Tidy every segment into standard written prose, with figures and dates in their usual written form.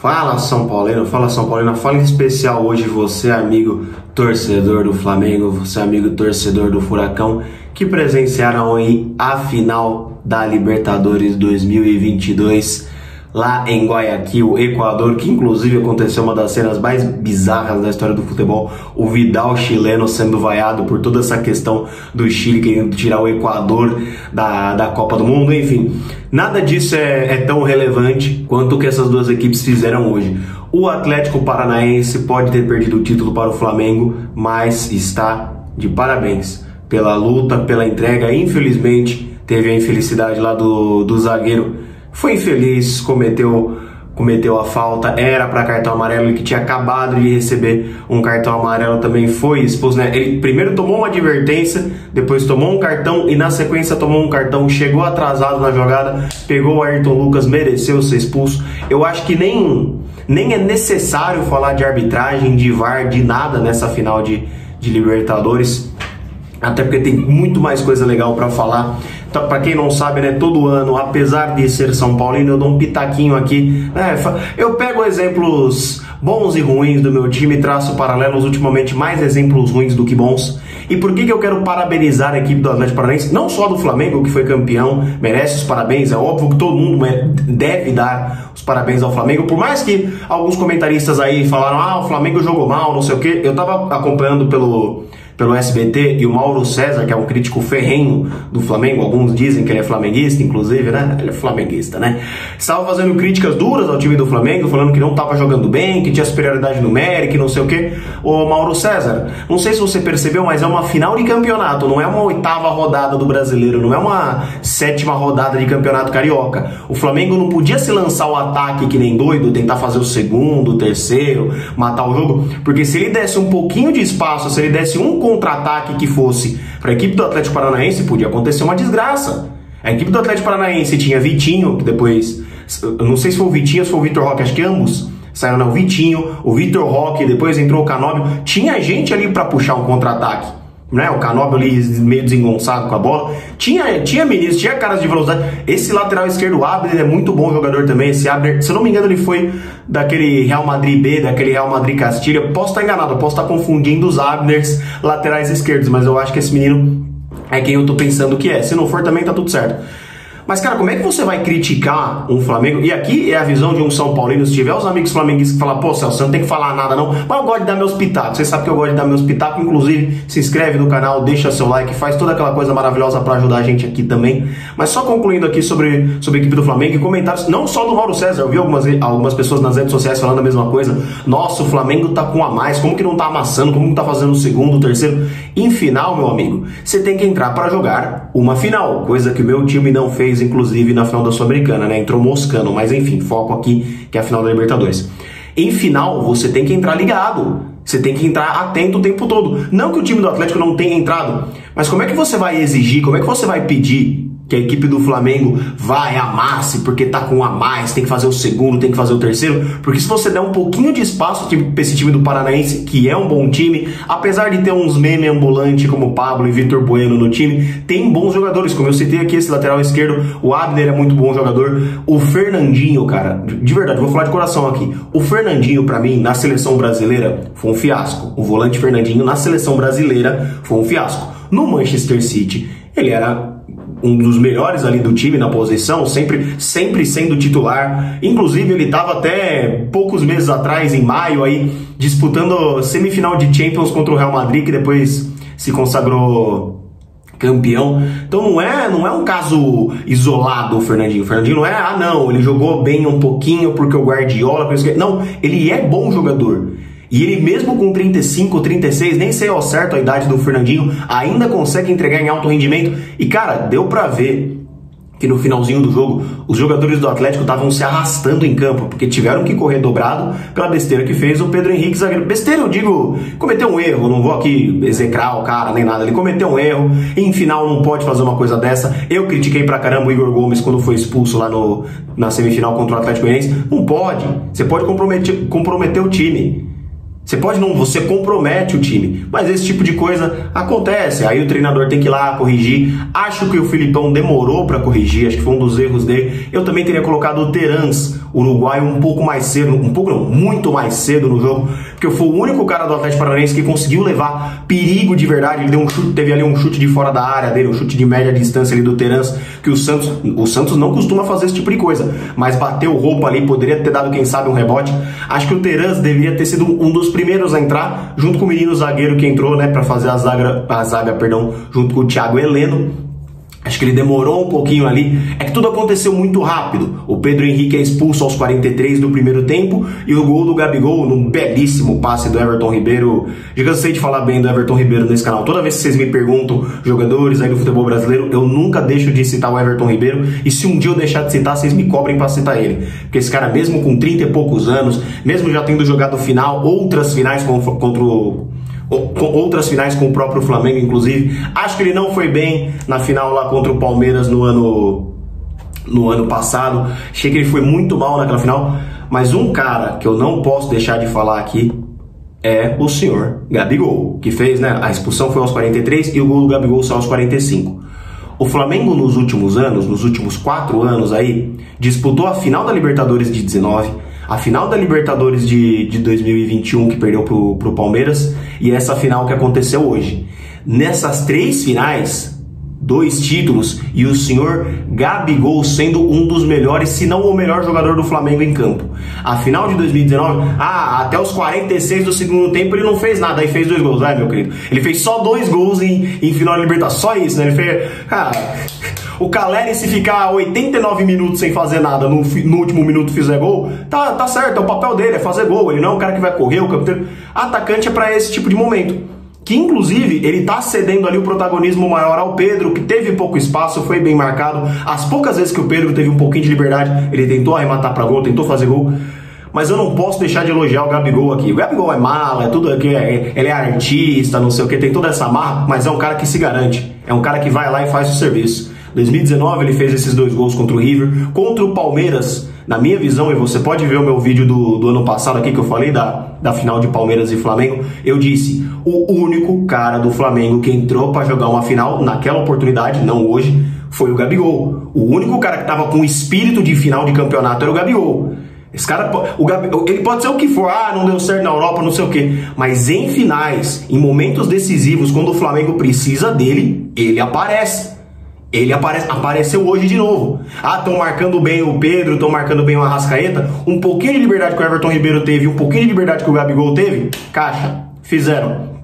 Fala São Paulino, fala São Paulina, fala em especial hoje você, amigo torcedor do Flamengo, você, amigo torcedor do Furacão, que presenciaram aí a final da Libertadores 2022 lá em Guayaquil, Equador, que inclusive aconteceu uma das cenas mais bizarras da história do futebol, o Vidal chileno sendo vaiado por toda essa questão do Chile querendo tirar o Equador da Copa do Mundo, enfim. Nada disso é tão relevante quanto o que essas duas equipes fizeram hoje. O Atlético Paranaense pode ter perdido o título para o Flamengo, mas está de parabéns pela luta, pela entrega. Infelizmente, teve a infelicidade lá do zagueiro. Foi infeliz, cometeu a falta, era para cartão amarelo, ele que tinha acabado de receber um cartão amarelo também foi expulso, né? Ele primeiro tomou uma advertência, depois tomou um cartão e na sequência tomou um cartão, chegou atrasado na jogada, pegou o Ayrton Lucas, mereceu ser expulso. Eu acho que nem é necessário falar de arbitragem, de VAR, de nada nessa final de Libertadores, até porque tem muito mais coisa legal para falar. Então, para quem não sabe, né, todo ano, apesar de ser São Paulino, eu dou um pitaquinho aqui, né, eu pego exemplos bons e ruins do meu time e traço paralelos, ultimamente mais exemplos ruins do que bons. E por que eu quero parabenizar a equipe do Atlético Paranaense, não só do Flamengo, que foi campeão, merece os parabéns, é óbvio que todo mundo deve dar os parabéns ao Flamengo, por mais que alguns comentaristas aí falaram, o Flamengo jogou mal, não sei o que, eu tava acompanhando pelo SBT, e o Mauro César, que é um crítico ferrenho do Flamengo, alguns dizem que ele é flamenguista, inclusive, né? Ele é flamenguista, né? Estava fazendo críticas duras ao time do Flamengo, falando que não estava jogando bem, que tinha superioridade numérica e não sei o que. Ô Mauro César, não sei se você percebeu, mas é uma final de campeonato, não é uma 8ª rodada do Brasileiro, não é uma 7ª rodada de campeonato carioca. O Flamengo não podia se lançar o ataque que nem doido, tentar fazer o segundo, o terceiro, matar o jogo, porque se ele desse um pouquinho de espaço, se ele desse um contra-ataque que fosse para a equipe do Atlético Paranaense, podia acontecer uma desgraça. A equipe do Atlético Paranaense tinha Vitinho, que depois, eu não sei se foi o Vitinho ou se foi o Vitor Roque, acho que ambos saíram, não, o Vitinho, o Vitor Roque, depois entrou o Canóbio, tinha gente ali para puxar um contra-ataque, né? O Canóbio ali meio desengonçado com a bola, tinha meninos, tinha caras de velocidade. Esse lateral esquerdo, o Abner, é muito bom jogador também. Esse Abner, se eu não me engano, ele foi daquele Real Madrid B, daquele Real Madrid Castilha. Posso estar enganado, posso estar confundindo os Abners laterais esquerdos, mas eu acho que esse menino é quem eu tô pensando que é. Se não for, também tá tudo certo. Mas, cara, como é que você vai criticar um Flamengo? E aqui é a visão de um São Paulino. Se tiver os amigos flamenguistas que falam, pô, Celso, você não tem que falar nada não. Mas eu gosto de dar meus pitacos. Você sabe que eu gosto de dar meus pitacos. Inclusive, se inscreve no canal, deixa seu like, faz toda aquela coisa maravilhosa pra ajudar a gente aqui também. Mas só concluindo aqui sobre a equipe do Flamengo, e comentários, não só do Mauro César, eu vi algumas pessoas nas redes sociais falando a mesma coisa. Nossa, o Flamengo tá com a mais, como que não tá amassando, como que tá fazendo o segundo, o terceiro? Em final, meu amigo, você tem que entrar pra jogar uma final, coisa que o meu time não fez, inclusive, na final da Sul-Americana, né? Entrou moscando, mas enfim, foco aqui, que é a final da Libertadores. Em final, você tem que entrar ligado. Você tem que entrar atento o tempo todo. Não que o time do Atlético não tenha entrado, mas como é que você vai exigir, como é que você vai pedir que a equipe do Flamengo vai, amasse, porque tá com a mais, tem que fazer o segundo, tem que fazer o terceiro? Porque se você der um pouquinho de espaço pra esse time do Paranaense, que é um bom time, apesar de ter uns meme ambulantes como Pablo e Vitor Bueno no time, tem bons jogadores, como eu citei aqui, esse lateral esquerdo, o Abner é muito bom jogador, o Fernandinho, cara, de verdade, vou falar de coração aqui, o Fernandinho, pra mim, na seleção brasileira, foi um fiasco. O volante Fernandinho, na seleção brasileira, foi um fiasco. No Manchester City, ele era um dos melhores ali do time na posição, sempre sendo titular. Inclusive ele estava até poucos meses atrás, em maio, aí disputando semifinal de Champions contra o Real Madrid, que depois se consagrou campeão. Então não é um caso isolado o Fernandinho. O Fernandinho não é, não, ele jogou bem um pouquinho porque o Guardiola... Não, ele é bom jogador. E ele mesmo com 35, 36, nem sei ao certo a idade do Fernandinho, ainda consegue entregar em alto rendimento. E cara, deu pra ver que no finalzinho do jogo, os jogadores do Atlético estavam se arrastando em campo, porque tiveram que correr dobrado pela besteira que fez o Pedro Henrique, zagueiro. Besteira, eu digo, cometeu um erro, não vou aqui execrar o cara nem nada, ele cometeu um erro, em final não pode fazer uma coisa dessa. Eu critiquei pra caramba o Igor Gomes quando foi expulso lá na semifinal contra o Atlético Goianiense. Não pode, você pode comprometer o time. Você compromete o time, mas esse tipo de coisa acontece, aí o treinador tem que ir lá corrigir. Acho que o Filipão demorou para corrigir, acho que foi um dos erros dele. Eu também teria colocado o Terans, uruguaio, um pouco mais cedo, muito mais cedo no jogo, porque foi o único cara do Atlético Paranaense que conseguiu levar perigo de verdade. Ele deu um chute, teve ali um chute de fora da área dele, um chute de média distância ali do Terans, que o Santos não costuma fazer esse tipo de coisa, mas bateu roupa ali, poderia ter dado, quem sabe, um rebote. Acho que o Terans deveria ter sido um dos primeiros a entrar, junto com o menino zagueiro que entrou, né, para fazer a zaga, junto com o Thiago Heleno. Acho que ele demorou um pouquinho ali. É que tudo aconteceu muito rápido. O Pedro Henrique é expulso aos 43 do primeiro tempo e o gol do Gabigol, num belíssimo passe do Everton Ribeiro. Já cansei de falar bem do Everton Ribeiro nesse canal. Toda vez que vocês me perguntam jogadores aí do futebol brasileiro, eu nunca deixo de citar o Everton Ribeiro. E se um dia eu deixar de citar, vocês me cobrem pra citar ele. Porque esse cara, mesmo com 30 e poucos anos, mesmo já tendo jogado outras finais outras finais com o próprio Flamengo, inclusive, acho que ele não foi bem na final lá contra o Palmeiras no ano passado. Achei que ele foi muito mal naquela final. Mas um cara que eu não posso deixar de falar aqui é o senhor Gabigol, que fez, né, a expulsão foi aos 43 e o gol do Gabigol saiu aos 45. O Flamengo nos últimos anos, nos últimos 4 anos aí, disputou a final da Libertadores de 19, a final da Libertadores de 2021, que perdeu pro Palmeiras, e essa final que aconteceu hoje. Nessas 3 finais, 2 títulos, e o senhor Gabigol sendo um dos melhores, se não o melhor jogador do Flamengo em campo. A final de 2019, até os 46 do segundo tempo ele não fez nada, aí fez 2 gols, meu querido. Ele fez só 2 gols em final da Libertadores, só isso, né? Ele fez... Cara... O Caleri, se ficar 89 minutos sem fazer nada, no último minuto fizer gol, tá certo, é o papel dele, é fazer gol. Ele não é um cara que vai correr, o capitão. Atacante é pra esse tipo de momento. Que inclusive ele tá cedendo ali o protagonismo maior ao Pedro, que teve pouco espaço, foi bem marcado. As poucas vezes que o Pedro teve um pouquinho de liberdade, ele tentou arrematar pra gol, tentou fazer gol. Mas eu não posso deixar de elogiar o Gabigol aqui. O Gabigol é mala, é tudo aqui, ele é artista, não sei o que, tem toda essa marra, mas é um cara que se garante. É um cara que vai lá e faz o serviço. 2019 ele fez esses 2 gols contra o River, contra o Palmeiras, na minha visão, e você pode ver o meu vídeo do ano passado aqui que eu falei da final de Palmeiras e Flamengo, eu disse, o único cara do Flamengo que entrou para jogar uma final naquela oportunidade, não hoje, foi o Gabigol. O único cara que tava com espírito de final de campeonato era o Gabigol. Esse cara, ele pode ser o que for, não deu certo na Europa, não sei o que, mas em finais, em momentos decisivos, quando o Flamengo precisa dele, ele aparece. Ele apareceu hoje de novo. Estão marcando bem o Pedro, estão marcando bem o Arrascaeta. Um pouquinho de liberdade que o Everton Ribeiro teve, um pouquinho de liberdade que o Gabigol teve, caixa, fizeram.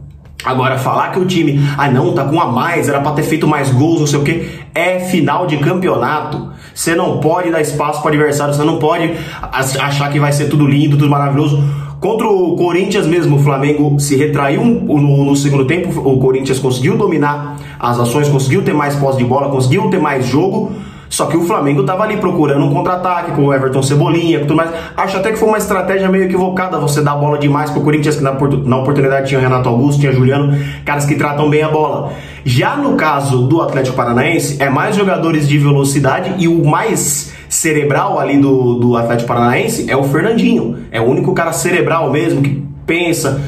Agora, falar que o time, não, tá com a mais, era pra ter feito mais gols, não sei o que, é final de campeonato. Você não pode dar espaço para adversário, você não pode achar que vai ser tudo lindo, tudo maravilhoso. Contra o Corinthians mesmo, o Flamengo se retraiu no segundo tempo, o Corinthians conseguiu dominar as ações, conseguiu ter mais posse de bola, conseguiu ter mais jogo, só que o Flamengo estava ali procurando um contra-ataque com o Everton Cebolinha e tudo mais. Acho até que foi uma estratégia meio equivocada você dar a bola demais pro Corinthians, que na oportunidade tinha o Renato Augusto, tinha o Juliano, caras que tratam bem a bola. Já no caso do Atlético Paranaense, é mais jogadores de velocidade e o mais cerebral ali do Atlético Paranaense é o Fernandinho. É o único cara cerebral mesmo, que pensa,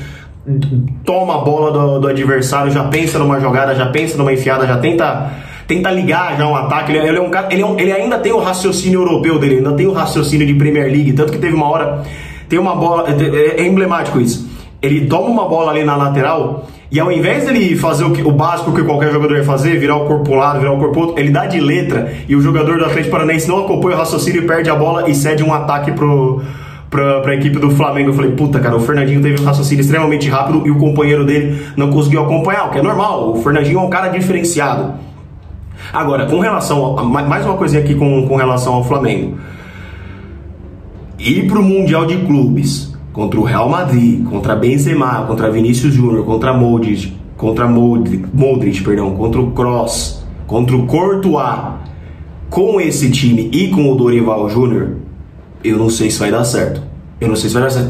toma a bola do adversário, já pensa numa jogada, já pensa numa enfiada, já tenta ligar já um ataque. Ele é um cara, ele ainda tem o raciocínio europeu dele, ainda tem o raciocínio de Premier League, tanto que teve uma hora, tem uma bola, é emblemático isso, ele toma uma bola ali na lateral e ao invés dele fazer o básico que qualquer jogador ia fazer, virar o corpo para um lado, virar o corpo para outro, ele dá de letra e o jogador do Atlético Paranaense não acompanha o raciocínio e perde a bola e cede um ataque pra equipe do Flamengo. Eu falei, puta, cara, o Fernandinho teve um raciocínio extremamente rápido e o companheiro dele não conseguiu acompanhar, o que é normal, o Fernandinho é um cara diferenciado. Agora, com relação mais uma coisinha aqui com relação ao Flamengo. Ir pro Mundial de Clubes contra o Real Madrid, contra Benzema, contra Vinícius Júnior, contra Modric, contra o Kroos, contra o Courtois, com esse time e com o Dorival Júnior, eu não sei se vai dar certo.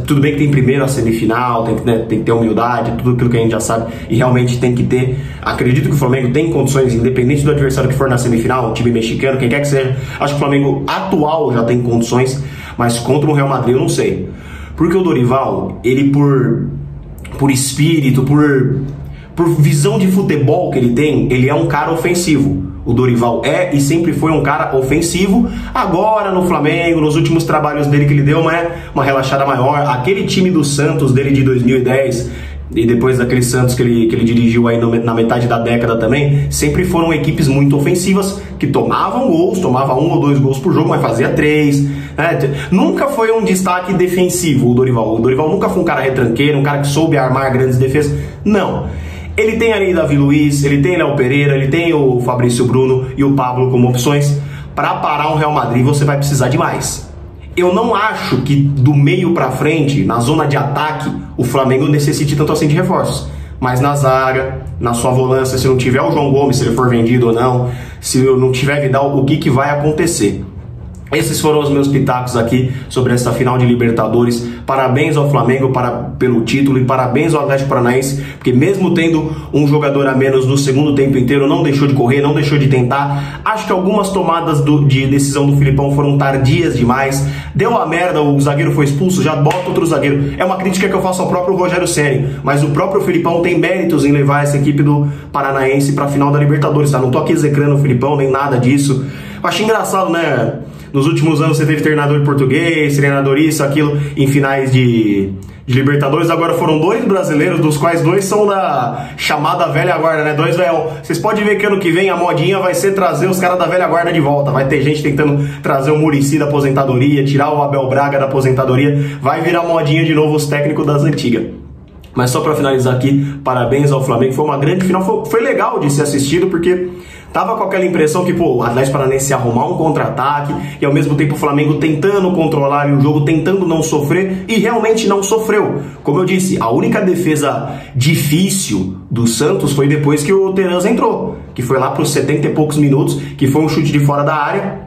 Tudo bem que tem primeiro a semifinal, tem que ter humildade, tudo aquilo que a gente já sabe, e realmente tem que ter. Acredito que o Flamengo tem condições, independente do adversário que for na semifinal, um time mexicano, quem quer que seja. Acho que o Flamengo atual já tem condições, mas contra o Real Madrid eu não sei. Porque o Dorival, ele por por espírito, por visão de futebol que ele tem, ele é um cara ofensivo. O Dorival é e sempre foi um cara ofensivo. Agora no Flamengo, nos últimos trabalhos dele que ele deu uma relaxada maior. Aquele time do Santos dele de 2010 e depois daquele Santos que ele dirigiu aí na metade da década também, sempre foram equipes muito ofensivas, que tomavam gols, tomava 1 ou 2 gols por jogo, mas fazia 3, né? Nunca foi um destaque defensivo o Dorival. O Dorival nunca foi um cara retranqueiro, um cara que soube armar grandes defesas. Não. Ele tem ali Davi Luiz, ele tem Léo Pereira, ele tem o Fabrício Bruno e o Pablo como opções. Para parar um Real Madrid você vai precisar de mais. Eu não acho que do meio para frente, na zona de ataque, o Flamengo necessite tanto assim de reforços. Mas na zaga, na sua volância, se não tiver o João Gomes, se ele for vendido ou não, se não tiver Vidal, o que vai acontecer? Esses foram os meus pitacos aqui sobre essa final de Libertadores. Parabéns ao Flamengo pelo título e parabéns ao Atlético Paranaense, porque mesmo tendo um jogador a menos no segundo tempo inteiro, não deixou de correr, não deixou de tentar. Acho que algumas tomadas de decisão do Filipão foram tardias demais. Deu a merda, o zagueiro foi expulso, já bota outro zagueiro. É uma crítica que eu faço ao próprio Rogério Ceni, mas o próprio Filipão tem méritos em levar essa equipe do Paranaense para a final da Libertadores, tá? Não tô aqui execrando o Filipão, nem nada disso. Eu acho engraçado, né? Nos últimos anos você teve treinador português, treinador isso, aquilo, em finais de Libertadores. Agora foram 2 brasileiros, dos quais 2 são da chamada velha guarda, né? 2 velhão. Vocês podem ver que ano que vem a modinha vai ser trazer os caras da velha guarda de volta. Vai ter gente tentando trazer o Muricy da aposentadoria, tirar o Abel Braga da aposentadoria. Vai virar modinha de novo os técnicos das antigas. Mas só para finalizar aqui, parabéns ao Flamengo. Foi uma grande final, foi legal de ser assistido, porque tava com aquela impressão que, pô, o Atlético Paranaense ia arrumar um contra-ataque e ao mesmo tempo o Flamengo tentando controlar ali o jogo, tentando não sofrer, e realmente não sofreu. Como eu disse, a única defesa difícil do Santos foi depois que o Terans entrou, que foi lá para os 70 e poucos minutos, que foi um chute de fora da área.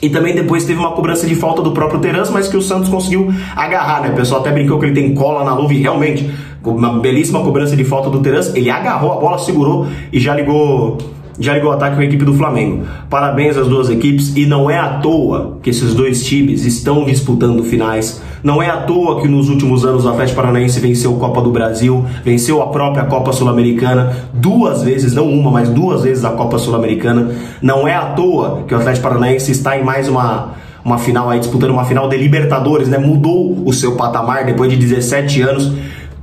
E também depois teve uma cobrança de falta do próprio Terans, mas que o Santos conseguiu agarrar, né? O pessoal até brincou que ele tem cola na luva e realmente, uma belíssima cobrança de falta do Terans, ele agarrou a bola, segurou e já ligou o ataque com a equipe do Flamengo. Parabéns às duas equipes, e não é à toa que esses dois times estão disputando finais. Não é à toa que nos últimos anos o Atlético Paranaense venceu a Copa do Brasil, venceu a própria Copa Sul-Americana 2 vezes, não uma, mas 2 vezes a Copa Sul-Americana. Não é à toa que o Atlético Paranaense está em mais uma final aí, disputando uma final de Libertadores, né? Mudou o seu patamar depois de 17 anos.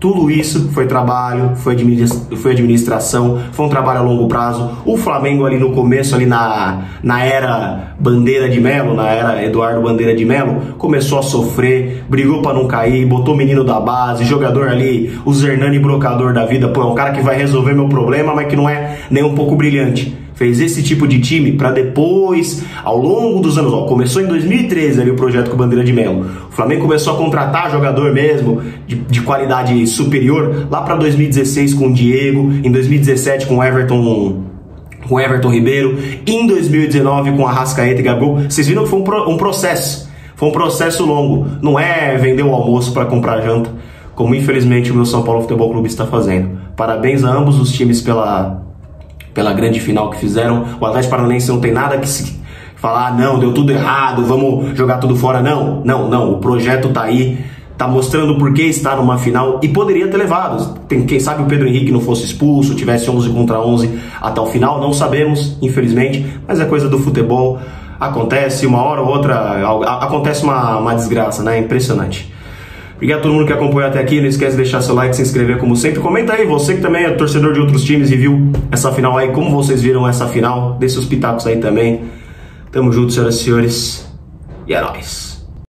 Tudo isso foi trabalho, foi administração, foi um trabalho a longo prazo. O Flamengo ali no começo, ali na era Bandeira de Melo, na era Eduardo Bandeira de Melo, começou a sofrer, brigou para não cair, botou menino da base, jogador ali, o Zernani brocador da vida, pô, é um cara que vai resolver meu problema, mas que não é nem um pouco brilhante. Fez esse tipo de time para depois, ao longo dos anos, começou em 2013 ali o projeto com o Bandeira de Melo. O Flamengo começou a contratar jogador mesmo, de qualidade superior, lá para 2016 com o Diego, em 2017 com o Everton Ribeiro, em 2019 com a Arrascaeta e Gabigol. Vocês viram que foi um processo, foi um processo longo. Não é vender o almoço para comprar janta, como infelizmente o meu São Paulo Futebol Clube está fazendo. Parabéns a ambos os times pela grande final que fizeram. O Atlético Paranaense não tem nada que se falar, não, deu tudo errado, vamos jogar tudo fora. Não, o projeto tá aí, tá mostrando por que está numa final e poderia ter levado. Quem sabe o Pedro Henrique não fosse expulso, tivesse 11 contra 11 até o final, não sabemos, infelizmente, mas é coisa do futebol, acontece uma hora ou outra, acontece uma desgraça, né? Impressionante. Obrigado a todo mundo que acompanhou até aqui. Não esquece de deixar seu like, se inscrever como sempre. Comenta aí, você que também é torcedor de outros times e viu essa final aí, como vocês viram essa final. Dê seus pitacos aí também. Tamo junto, senhoras e senhores. E é nóis.